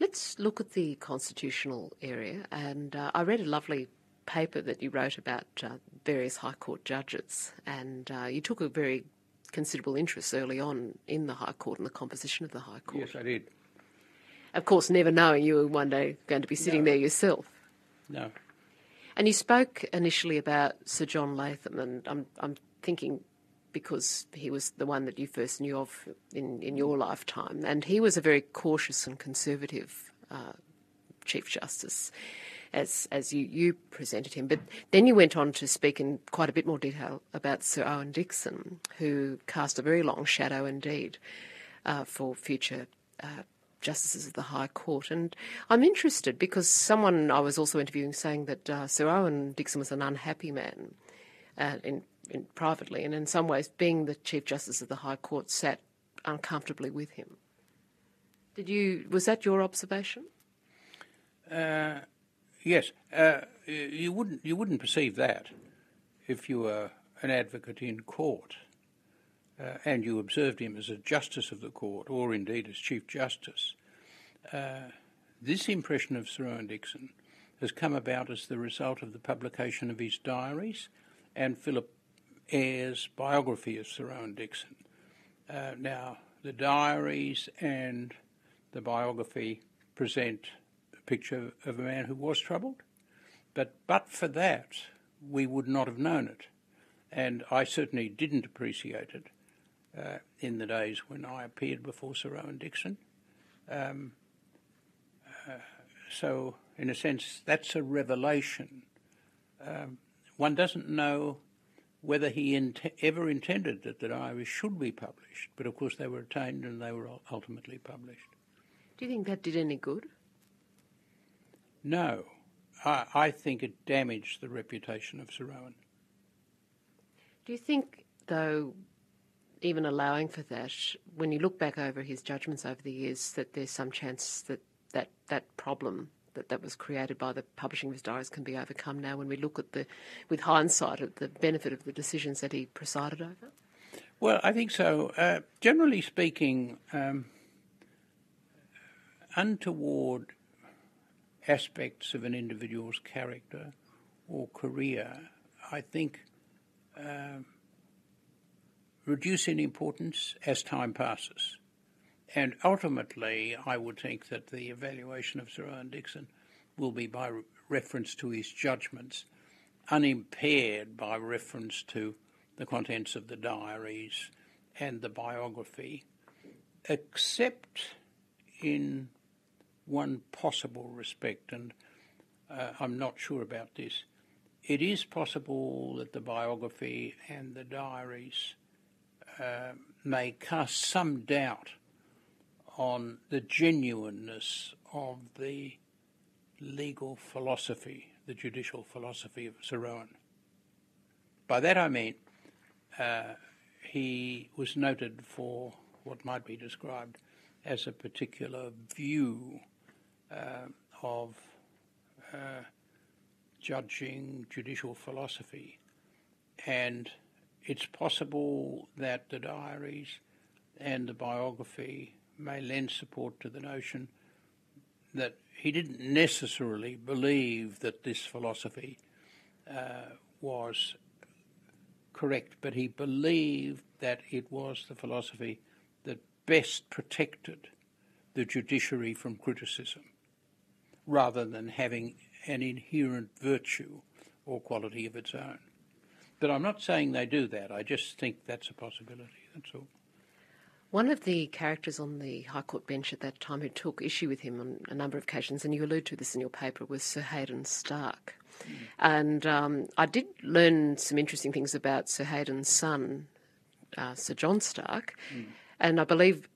Let's look at the constitutional area, and I read a lovely paper that you wrote about various High Court judges, and you took a very considerable interest early on in the High Court and the composition of the High Court. Yes, I did. Of course, never knowing you were one day going to be sitting there yourself. No. And you spoke initially about Sir John Latham, and I'm thinking because he was the one that you first knew of in your lifetime, and he was a very cautious and conservative Chief Justice, as you presented him. But then you went on to speak in quite a bit more detail about Sir Owen Dixon, who cast a very long shadow indeed for future justices of the High Court. And I'm interested because someone I was also interviewing saying that Sir Owen Dixon was an unhappy man privately, and in some ways being the Chief Justice of the High Court sat uncomfortably with him. Was that your observation? Yes. You wouldn't perceive that if you were an advocate in court and you observed him as a justice of the court, or indeed as Chief Justice. This impression of Sir Owen Dixon has come about as the result of the publication of his diaries and Philip Eyre's biography of Sir Owen Dixon. Now, the diaries and the biography present a picture of a man who was troubled, but for that, we would not have known it. And I certainly didn't appreciate it in the days when I appeared before Sir Owen Dixon. So, in a sense, that's a revelation. One doesn't know whether he ever intended that the diaries should be published, but of course they were obtained and they were ultimately published. Do you think that did any good? No. I think it damaged the reputation of Sir Owen. Do you think, though, even allowing for that, when you look back over his judgments over the years, that there's some chance that problem that was created by the publishing of his diaries can be overcome now when we look at with hindsight, at the benefit of the decisions that he presided over? Well, I think so. Generally speaking, untoward aspects of an individual's character or career, I think, reduce in importance as time passes. And ultimately, I would think that the evaluation of Sir Owen Dixon will be by reference to his judgments, unimpaired by reference to the contents of the diaries and the biography, except in one possible respect, and I'm not sure about this. It is possible that the biography and the diaries may cast some doubt on the genuineness of the legal philosophy, the judicial philosophy of Sir Owen. By that I mean he was noted for what might be described as a particular view of judging judicial philosophy. And it's possible that the diaries and the biography may lend support to the notion that he didn't necessarily believe that this philosophy was correct, but he believed that it was the philosophy that best protected the judiciary from criticism, rather than having an inherent virtue or quality of its own. But I'm not saying they do that. I just think that's a possibility, that's all. One of the characters on the High Court bench at that time who took issue with him on a number of occasions, and you allude to this in your paper, was Sir Hayden Stark. And I did learn some interesting things about Sir Hayden's son, Sir John Stark. And I believe,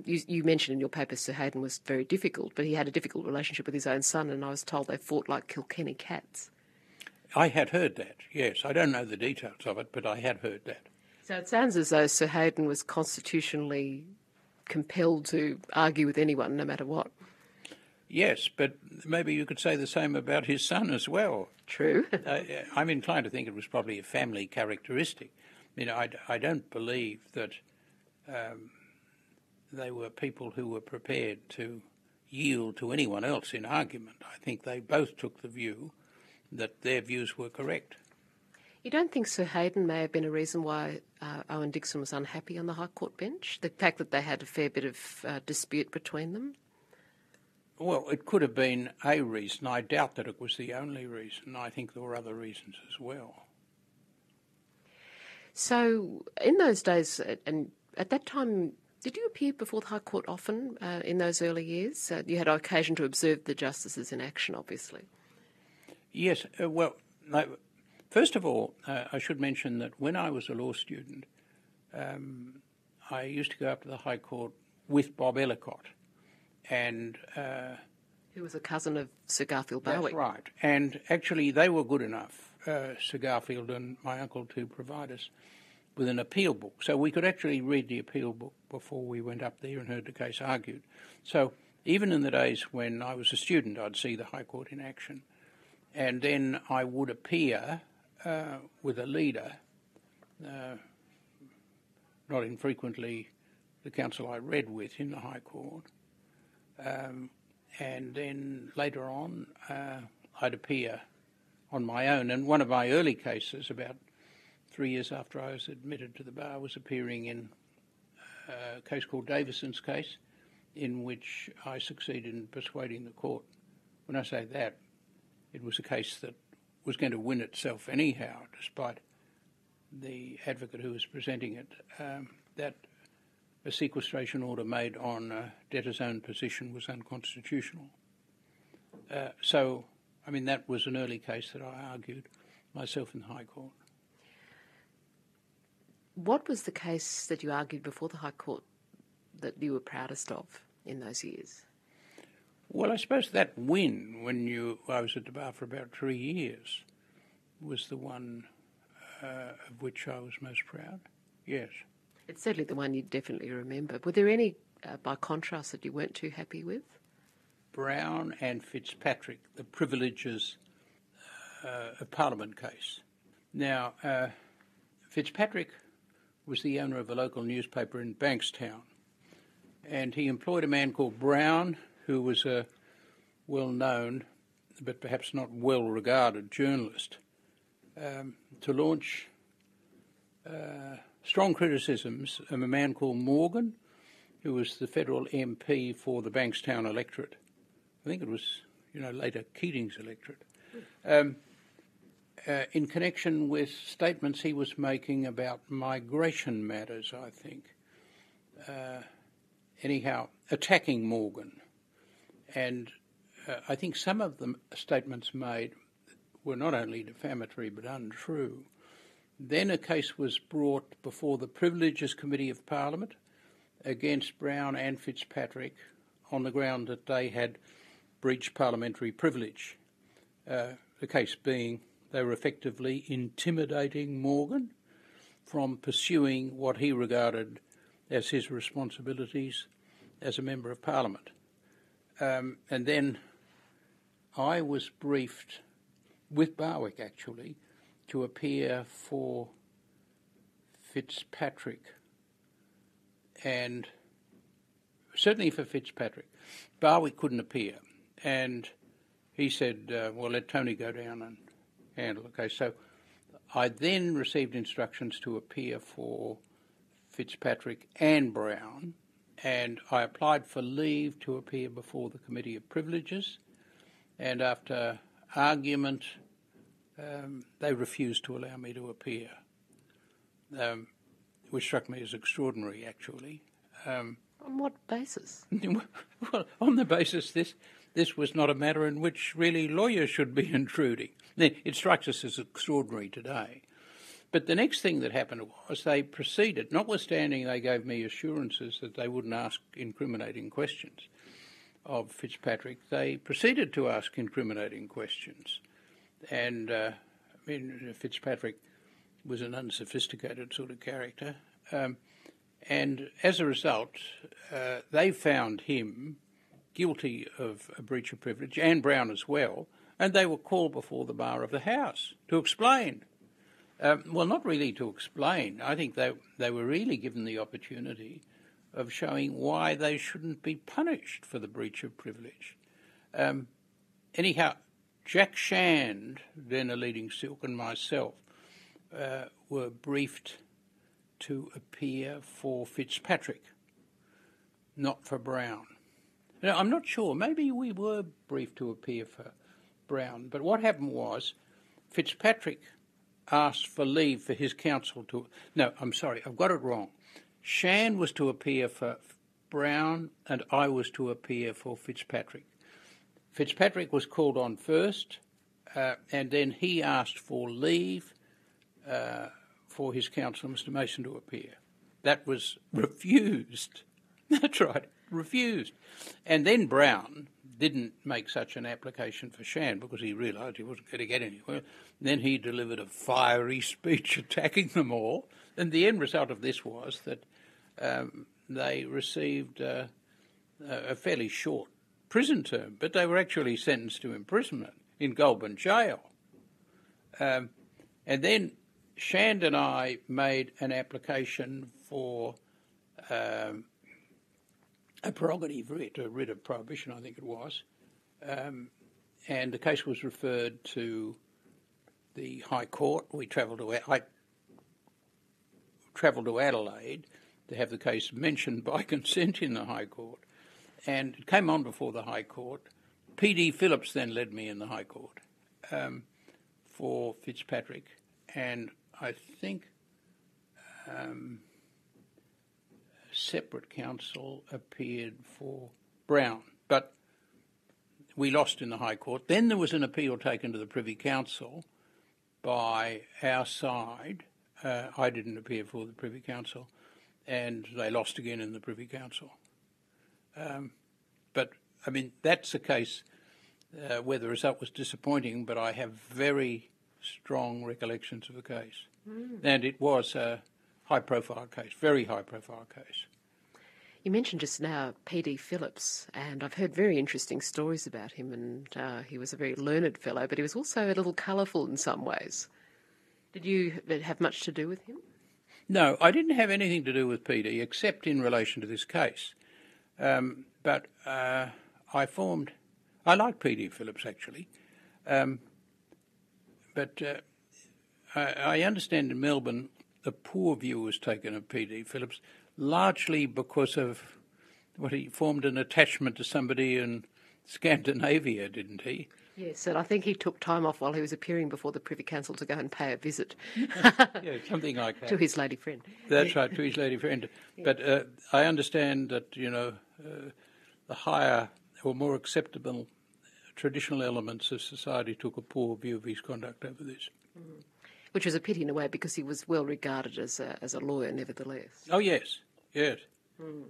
you mentioned in your paper Sir Hayden was very difficult, but he had a difficult relationship with his own son, and I was told they fought like Kilkenny cats. I had heard that, yes. I don't know the details of it, but I had heard that. So it sounds as though Sir Hayden was constitutionally compelled to argue with anyone, no matter what. Yes, but maybe you could say the same about his son as well. True. I'm inclined to think it was probably a family characteristic. I don't believe that they were people who were prepared to yield to anyone else in argument. I think they both took the view that their views were correct. You don't think Sir Hayden may have been a reason why Owen Dixon was unhappy on the High Court bench? The fact that they had a fair bit of dispute between them? Well, it could have been a reason. I doubt that it was the only reason. I think there were other reasons as well. So in those days, and at that time, did you appear before the High Court often in those early years? You had occasion to observe the justices in action, obviously. Yes, first of all, I should mention that when I was a law student, I used to go up to the High Court with Bob Ellicott, and who was a cousin of Sir Garfield Barwick. That's right. And actually they were good enough, Sir Garfield and my uncle, to provide us with an appeal book. So we could actually read the appeal book before we went up there and heard the case argued. So even in the days when I was a student, I'd see the High Court in action. And then I would appear with a leader, not infrequently the counsel I read with in the High Court. And then later on, I'd appear on my own. And one of my early cases, about 3 years after I was admitted to the bar, was appearing in a case called Davison's case, in which I succeeded in persuading the court. When I say that, it was a case that was going to win itself anyhow, despite the advocate who was presenting it, that a sequestration order made on a debtor's own position was unconstitutional. So, I mean, that was an early case that I argued myself in the High Court. What was the case that you argued before the High Court that you were proudest of in those years? Well, I suppose that win, I was at the bar for about 3 years, was the one of which I was most proud, yes. It's certainly the one you definitely remember. Were there any, by contrast, that you weren't too happy with? Brown and Fitzpatrick, the privileges of Parliament case. Now, Fitzpatrick was the owner of a local newspaper in Bankstown, and he employed a man called Brown, who was a well-known but perhaps not well-regarded journalist, to launch strong criticisms of a man called Morgan, who was the federal MP for the Bankstown electorate. I think it was, later Keating's electorate. In connection with statements he was making about migration matters, I think. Anyhow, attacking Morgan. And I think some of the statements made were not only defamatory but untrue. Then a case was brought before the Privileges Committee of Parliament against Brown and Fitzpatrick on the ground that they had breached parliamentary privilege. The case being they were effectively intimidating Morgan from pursuing what he regarded as his responsibilities as a Member of Parliament. And then I was briefed, with Barwick actually, to appear for Fitzpatrick, and certainly for Fitzpatrick. Barwick couldn't appear, and he said, well, let Tony go down and handle the case. So I then received instructions to appear for Fitzpatrick and Brown, and I applied for leave to appear before the Committee of Privileges, and after argument, they refused to allow me to appear, which struck me as extraordinary, actually. On what basis? Well, on the basis this was not a matter in which really lawyers should be intruding. It strikes us as extraordinary today. But the next thing that happened was they proceeded, notwithstanding they gave me assurances that they wouldn't ask incriminating questions of Fitzpatrick, they proceeded to ask incriminating questions. And Fitzpatrick was an unsophisticated sort of character. And as a result, they found him guilty of a breach of privilege, and Brown as well, and they were called before the bar of the House to explain. Well, not really to explain. I think they were really given the opportunity of showing why they shouldn't be punished for the breach of privilege. Anyhow, Jack Shand, then a leading silk, and myself were briefed to appear for Fitzpatrick, not for Brown. Now, I'm not sure. Maybe we were briefed to appear for Brown, but what happened was Fitzpatrick asked for leave for his counsel to... No, I'm sorry, I've got it wrong. Shand was to appear for Brown and I was to appear for Fitzpatrick. Fitzpatrick was called on first and then he asked for leave for his counsel, Mr Mason, to appear. That was refused. That's right, refused. And then Brown didn't make such an application for Shand because he realised he wasn't going to get anywhere. Then he delivered a fiery speech attacking them all. And the end result of this was that they received a fairly short prison term, but they were actually sentenced to imprisonment in Goulburn Jail. And then Shand and I made an application for a prerogative writ, a writ of prohibition, I think it was, and the case was referred to the High Court. I travelled to Adelaide to have the case mentioned by consent in the High Court, and it came on before the High Court. P.D. Phillips then led me in the High Court for Fitzpatrick, and I think separate counsel appeared for Brown, but we lost in the High Court. Then there was an appeal taken to the Privy Council by our side. I didn't appear for the Privy Council, and they lost again in the Privy Council. But, I mean, that's a case where the result was disappointing, but I have very strong recollections of the case. And it was a high-profile case, very high-profile case. You mentioned just now P.D. Phillips, and I've heard very interesting stories about him, and he was a very learned fellow, but he was also a little colourful in some ways. Did you have much to do with him? No, I didn't have anything to do with P.D. except in relation to this case. But I like P.D. Phillips, actually. But I understand in Melbourne a poor view was taken of P.D. Phillips, largely because of what he formed an attachment to somebody in Scandinavia, didn't he? Yes, and I think he took time off while he was appearing before the Privy Council to go and pay a visit. Yeah, something like that. To his lady friend. That's right, to his lady friend. Yeah. But I understand that, the higher or more acceptable traditional elements of society took a poor view of his conduct over this. Mm. Which was a pity in a way because he was well regarded as a lawyer nevertheless. Oh, yes, yes. Mm.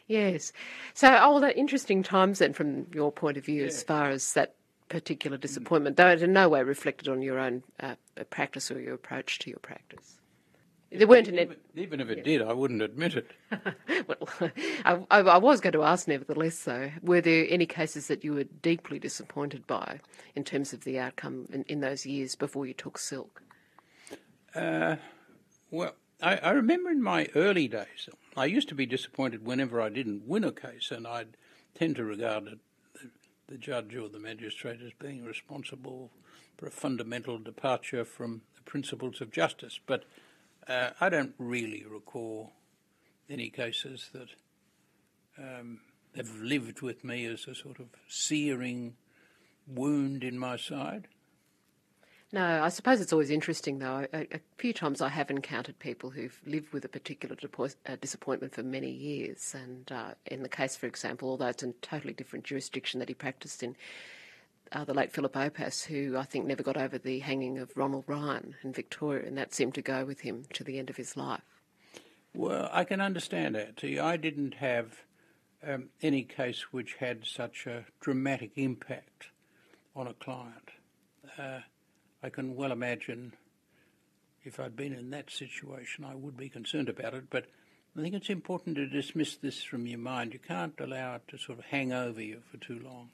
Yes. So, all that interesting times then from your point of view as far as that particular disappointment, though it in no way reflected on your own practice or your approach to your practice. There weren't even if it did, I wouldn't admit it. Well, I was going to ask nevertheless, though, were there any cases that you were deeply disappointed by in terms of the outcome in those years before you took silk? Well, I remember in my early days, I used to be disappointed whenever I didn't win a case, and I'd tend to regard the judge or the magistrate as being responsible for a fundamental departure from the principles of justice. But I don't really recall any cases that have lived with me as a sort of searing wound in my side. No, I suppose it's always interesting, though. A few times I have encountered people who've lived with a particular disappointment for many years. And in the case, for example, although it's a totally different jurisdiction that he practiced in, the late Philip Oppas, who I think never got over the hanging of Ronald Ryan in Victoria, and that seemed to go with him to the end of his life. Well, I can understand that. See, I didn't have any case which had such a dramatic impact on a client. I can well imagine if I'd been in that situation, I would be concerned about it, but I think it's important to dismiss this from your mind. You can't allow it to sort of hang over you for too long.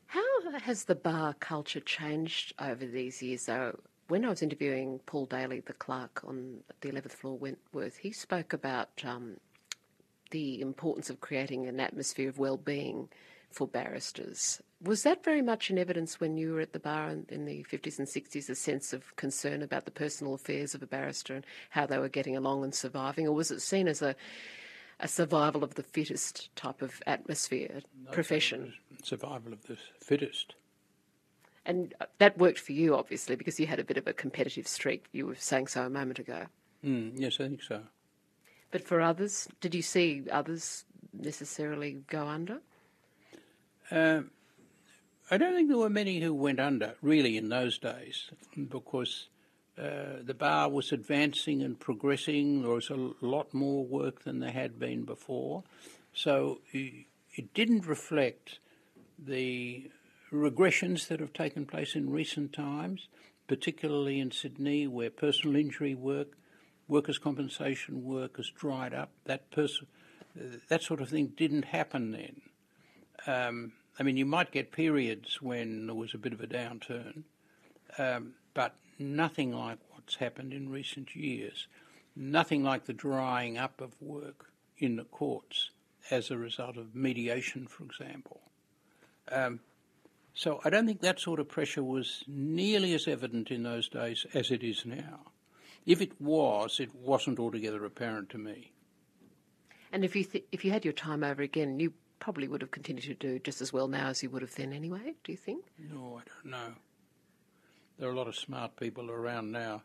How has the bar culture changed over these years, though? When I was interviewing Paul Daly, the clerk on the 11th floor Wentworth, he spoke about the importance of creating an atmosphere of well-being for barristers. Was that very much in evidence when you were at the bar in the 50s and 60s, a sense of concern about the personal affairs of a barrister and how they were getting along and surviving, or was it seen as a survival of the fittest type of atmosphere, profession? Survival of the fittest. And that worked for you, obviously, because you had a bit of a competitive streak. You were saying so a moment ago. Yes, I think so. But for others, did you see others necessarily go under? I don't think there were many who went under, really, in those days, because the bar was advancing and progressing. There was a lot more work than there had been before. So it didn't reflect the regressions that have taken place in recent times, particularly in Sydney, where personal injury work, workers' compensation work has dried up. That sort of thing didn't happen then. I mean, you might get periods when there was a bit of a downturn, but nothing like what's happened in recent years. Nothing like the drying up of work in the courts as a result of mediation, for example. So I don't think that sort of pressure was nearly as evident in those days as it is now. If it wasn't altogether apparent to me. And if you had your time over again, you probably would have continued to do just as well now as you would have then anyway, do you think? No, I don't know. There are a lot of smart people around now.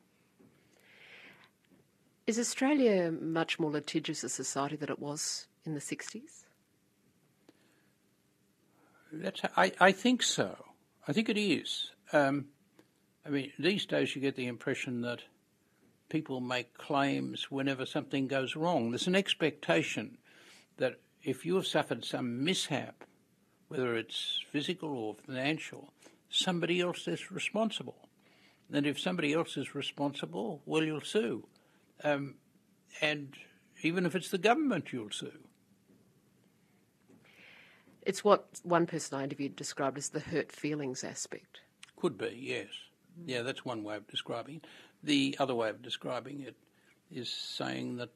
Is Australia much more litigious a society than it was in the 60s? I think so. I think it is. I mean, these days you get the impression that people make claims whenever something goes wrong. There's an expectation that if you have suffered some mishap, whether it's physical or financial, somebody else is responsible. And if somebody else is responsible, well, you'll sue. And even if it's the government, you'll sue. It's what one person I interviewed described as the hurt feelings aspect. Could be, yes. Yeah, that's one way of describing it. The other way of describing it is saying that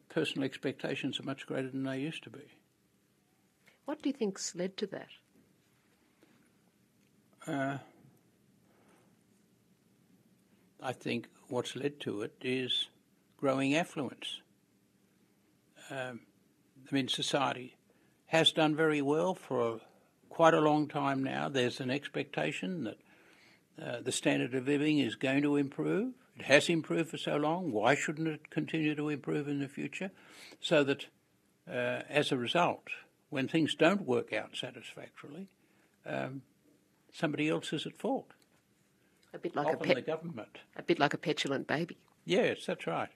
personal expectations are much greater than they used to be. What do you think's led to that? I think what's led to it is growing affluence. I mean, society has done very well for quite a long time now. There's an expectation that the standard of living is going to improve. It has improved for so long. Why shouldn't it continue to improve in the future? So that as a result, when things don't work out satisfactorily, somebody else is at fault. A bit like often the government. A bit like a petulant baby. Yes, that's right.